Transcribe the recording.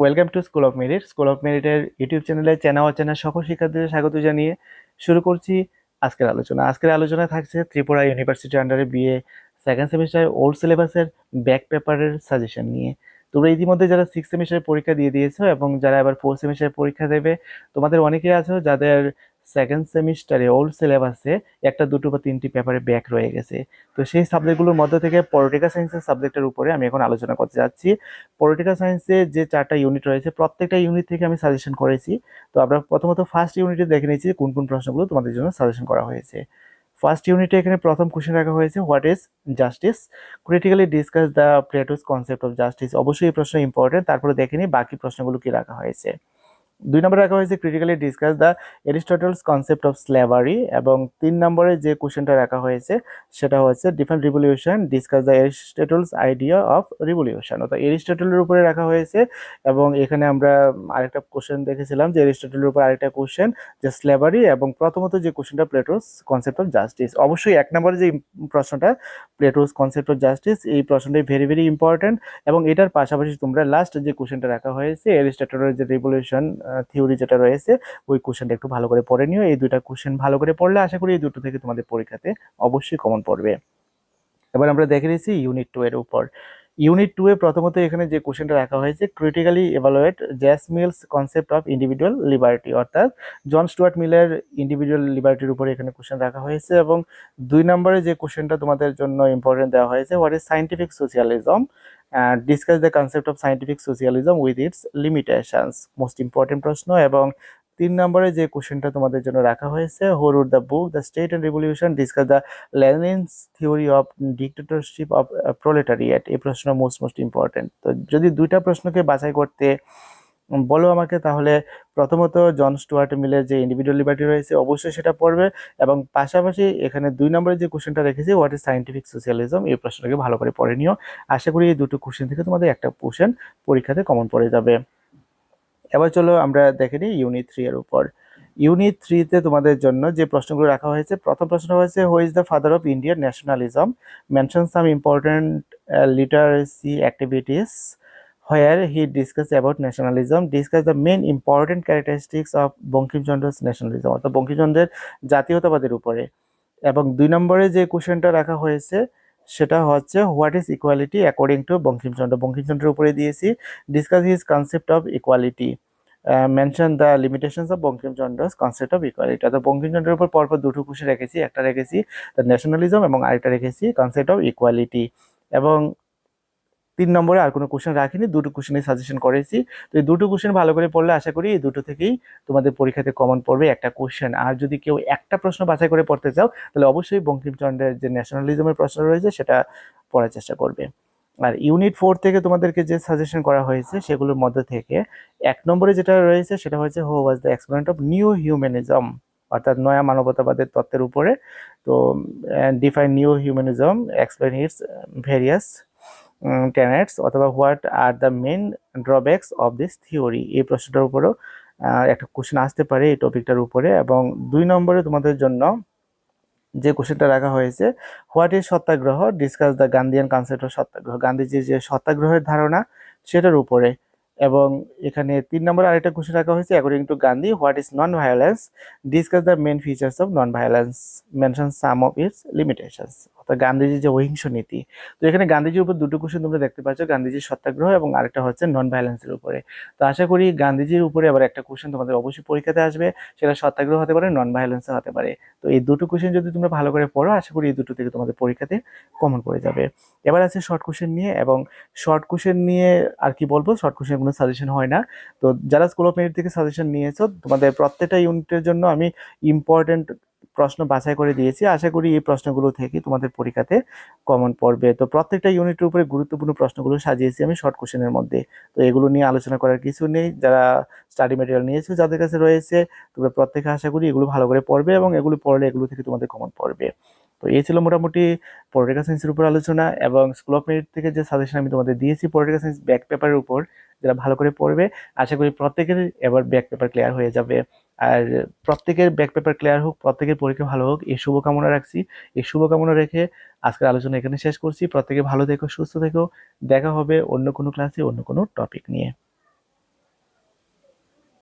Welcome to school of merit. School of মেরিটের YouTube চ্যানেলে চেনা অচেনা সকল শিক্ষার্থীদের স্বাগত জানিয়ে শুরু করছি আজকের আলোচনা। আজকের আলোচনায় থাকছে ত্রিপুরা ইউনিভার্সিটি আন্ডারে বিএ সেকেন্ড সেমিস্টার ওল্ড সিলেবাসের ব্যাক পেপারের সাজেশন নিয়ে। তোমরা ইতিমধ্যে যারা সিক্স সেমিস্টারের পরীক্ষা দিয়ে দিয়েছো এবং যারা আবার ফোর্থ সেমিস্টারের পরীক্ষা দেবে, তোমাদের অনেকেই আছো যাদের সেকেন্ড সেমিস্টারে ওল্ড সিলেবাসে একটা দুটো বা তিনটি পেপারে ব্যাক রয়ে গেছে। তো সেই সাবজেক্টগুলোর মধ্যে থেকে পলিটিক্যাল সায়েন্সের সাবজেক্টের উপরে আমি এখন আলোচনা করতে যাচ্ছি। পলিটিক্যাল সায়েন্সে যে 4টা ইউনিট রয়েছে, প্রত্যেকটা ইউনিট থেকে আমি সাজেশন করেছি। তো আমরা প্রথমত ফার্স্ট ইউনিটে দেখে নিচ্ছি কোন কোন প্রশ্নগুলো তোমাদের জন্য সাজেশন করা হয়েছে। ফার্স্ট ইউনিটে এখানে প্রথম কোশ্চেন রাখা হয়েছে, what is justice, critically discuss the Plato's concept of justice. অবশ্যই এই প্রশ্ন ইম্পর্টেন্ট, তারপরে দেখে নিই বাকি প্রশ্নগুলো কি রাখা হয়েছে। 2 নম্বরে রাখা হয়েছে critically discuss the Aristotle's concept of slavery, এবং 3 নম্বরে যে কোশ্চেনটা রাখা হয়েছে সেটা হচ্ছে different revolution, discuss the Aristotle's idea of revolution. অর্থাৎ এরিস্টটলের উপরে রাখা হয়েছে, এবং এখানে আমরা আরেকটা কোশ্চেন দেখেছিলাম যে এরিস্টটলের উপর আরেকটা কোশ্চেন যে স্ল্যাভারি, এবং প্রথমত যে কোশ্চেনটা প্লেটোস কনসেপ্ট অফ জাস্টিস। অবশ্যই 1 নম্বরে যে প্রশ্নটা প্লেটোস কনসেপ্ট অফ জাস্টিস, এই প্রশ্নটাই ভেরি ভেরি ইম্পর্টেন্ট। এবং এটার পাশাপাশি তোমরা লাস্ট যে কোশ্চেনটা রাখা হয়েছে এরিস্টটলের যে রিভলিউশন থিওরি যেটা রয়েছে, ওই কোশ্চেনটা একটু ভালো করে পড়ে নিও। এই দুইটা কোশ্চেন ভালো করে পড়লে আশা করি এই দুটো থেকে তোমাদের পরীক্ষাতে অবশ্যই কমন পড়বে। এবার আমরা দেখে নিচ্ছি ইউনিট 2 এর উপর। ইউনিট 2 এ প্রথমত এখানে যে কোশ্চেনটা রাখা হয়েছে, critically evaluate J S Mill's concept of individual liberty, অর্থাৎ জন স্টুয়ার্ট মিলের ইন্ডিভিজুয়াল লিবার্টির উপরে এখানে কোশ্চেন রাখা হয়েছে। এবং 2 নম্বরে যে কোশ্চেনটা তোমাদের জন্য ইম্পর্টেন্ট দেওয়া হয়েছে, what is scientific socialism, discuss the concept of scientific socialism with its limitations. Most important প্রশ্ন। এবং 3 নম্বরে যে কোশ্চেনটা তোমাদের জন্য রাখা হয়েছে, who wrote the book the state and revolution, discuss the Lenin's theory of dictatorship of proletariat. এই প্রশ্ন মোস্ট ইম্পর্টেন্ট। তো যদি দুইটা প্রশ্নকে বাছাই করতে বলো আমাকে, তাহলে প্রথমত জন স্টুয়ার্ট মিলের যে ইন্ডিভিজুয়াল লিবার্টি রয়েছে অবশ্যই সেটা পড়বে, এবং পাশাপাশি এখানে 2 নম্বরে যে কোশ্চেনটা রেখেছি, হোয়াট ইজ সায়েন্টিফিক সোশিয়ালিজম, এই প্রশ্নটাকে ভালো করে পড়ে নিও। আশা করি এই দুটো কোশ্চেন থেকে তোমাদের একটা কোশ্চেন পরীক্ষাতে কমন পড়ে যাবে। এবার চলো আমরা দেখে নিই ইউনিট 3 এর উপর। ইউনিট 3 তে তোমাদের জন্য যে প্রশ্নগুলো রাখা হয়েছে, প্রথম প্রশ্ন হয়েছে, who is the father of Indian nationalism, mention some important literacy activities where he discuss about nationalism, discuss the main important characteristics of Bankimchandra's nationalism, অর্থাৎ বঙ্কিমচন্দ্রের জাতীয়তাবাদের উপরে। এবং 2 নম্বরে যে কোশ্চেনটা রাখা হয়েছে সেটা হচ্ছে, what is equality according to Bankimchandra, বঙ্কিমচন্দ্রের উপরে দিয়েছি। Discuss his concept of equality, mention the limitations of Bankimchandra's concept of equality. অর্থাৎ বঙ্কিমচন্দ্রের উপর পরপর দুটো কোশ্চেন রেখেছি, একটা রেখেছি দ্য ন্যাশনালিজম এবং আরেকটা রেখেছি কনসেপ্ট অফ ইকুয়ালিটি। এবং 3 নম্বরে আর কোনো কোশ্চেন রাখিনি, দুটো কোশ্চেনই সাজেশন করেছি। তো এই দুটো কোশ্চেন ভালো করে পড়লে আশা করি এই দুটো থেকেই তোমাদের পরীক্ষাতে কমন পড়বে একটা কোশ্চেন। আর যদি কেউ একটা প্রশ্ন বাছাই করে পড়তে চাও, তাহলে অবশ্যই বঙ্কিমচন্দ্রের যে ন্যাশনালিজমের প্রশ্ন রয়েছে সেটা পড়ার চেষ্টা করবে। আর ইউনিট 4 থেকে তোমাদেরকে যে সাজেশন করা হয়েছে সেগুলোর মধ্যে থেকে 1 নম্বরে যেটা রয়েছে সেটা হচ্ছে, who was the exponent of new humanism, অর্থাৎ নয়া মানবতাবাদের তত্ত্বের উপরে। তো define new humanism, explain its various tenets, অথবা what are the main drawbacks of this theory, এই প্রশ্নটার উপরেও একটা কোশ্চেন আসতে পারে এই টপিকটার উপরে। এবং 2 নম্বরে তোমাদের জন্য যে কোশ্চেনটা রাখা হয়েছে, what is satyagraha, discuss the Gandhian concept of satyagraha, গান্ধীজির যে সত্যাগ্রহের ধারণা সেটার উপরে। এবং এখানে 3 নম্বরে আরেকটা কোশ্চেন রাখা হয়েছে, according to Gandhi, what is non violence, discuss the main features of non violence, mention some of its limitations. অর্থাৎ গান্ধীজির যে অহিংস নীতি। তো এখানে গান্ধীজির উপর দুটো কোশ্চেন তোমরা দেখতে পাচ্ছ, গান্ধীজির সত্যাগ্রহ এবং আরেকটা হচ্ছে নন ভায়োলেন্সের উপরে। তো আশা করি গান্ধীজির উপরে আবার একটা কোশ্চেন তোমাদের অবশ্যই পরীক্ষাতে আসবে, সেটা সত্যাগ্রহ হতে পারে, নন ভায়োলেন্সও হতে পারে। তো এই দুটো কোশ্চেন যদি তোমরা ভালো করে পড়ো, আশা করি এই দুটো থেকে তোমাদের পরীক্ষাতে কমন পড়ে যাবে। এবার আছে শর্ট কোশ্চেন নিয়ে, এবং শর্ট কোশ্চেন নিয়ে আর কি বলবো, শর্ট কোশ্চেন কোনো সাজেশন হয় না। তো যারা স্কুল অফ মেরিট থেকে সাজেশন নিয়েছো, তোমাদের প্রত্যেকটা ইউনিটের জন্য আমি ইম্পর্টেন্ট প্রশ্ন বাছাই করে দিয়েছি। আশা করি এই প্রশ্নগুলো থেকে তোমাদের পরীক্ষাতে কমন পড়বে। তো প্রত্যেকটা ইউনিটের উপরে গুরুত্বপূর্ণ প্রশ্নগুলো সাজিয়েছি আমি শর্ট কোশ্চেনের মধ্যে। তো এগুলো নিয়ে আলোচনা করার কিছু নেই। যারা স্টাডি মেটেরিয়াল নিয়েছো, যাদের কাছে রয়েছে, তোমরা প্রত্যেকে আশা করি এগুলো ভালো করে পড়বে, এবং এগুলো পড়লে এগুলো থেকে তোমাদের কমন পড়বে। তো এই ছিল মোটামুটি পলিটিক্যাল সায়েন্সের উপর আলোচনা, এবং স্কুল অফ মেরিট থেকে যে সাজেশন আমি তোমাদের দিয়েছি পলিটিক্যাল সায়েন্স ব্যাক পেপারের উপর, যারা ভালো করে পড়বে আশা করি প্রত্যেকের এবার ব্যাক পেপার ক্লিয়ার হয়ে যাবে। আর প্রত্যেকের ব্যাক পেপার ক্লিয়ার হোক, প্রত্যেকের পরীক্ষা ভালো হোক, এই শুভকামনা রাখছি। এই শুভকামনা রেখে আজকের আলোচনা এখানে শেষ করছি। প্রত্যেকে ভালো থেকো, সুস্থ থেকো। দেখা হবে অন্য কোনো ক্লাসে অন্য কোনো টপিক নিয়ে।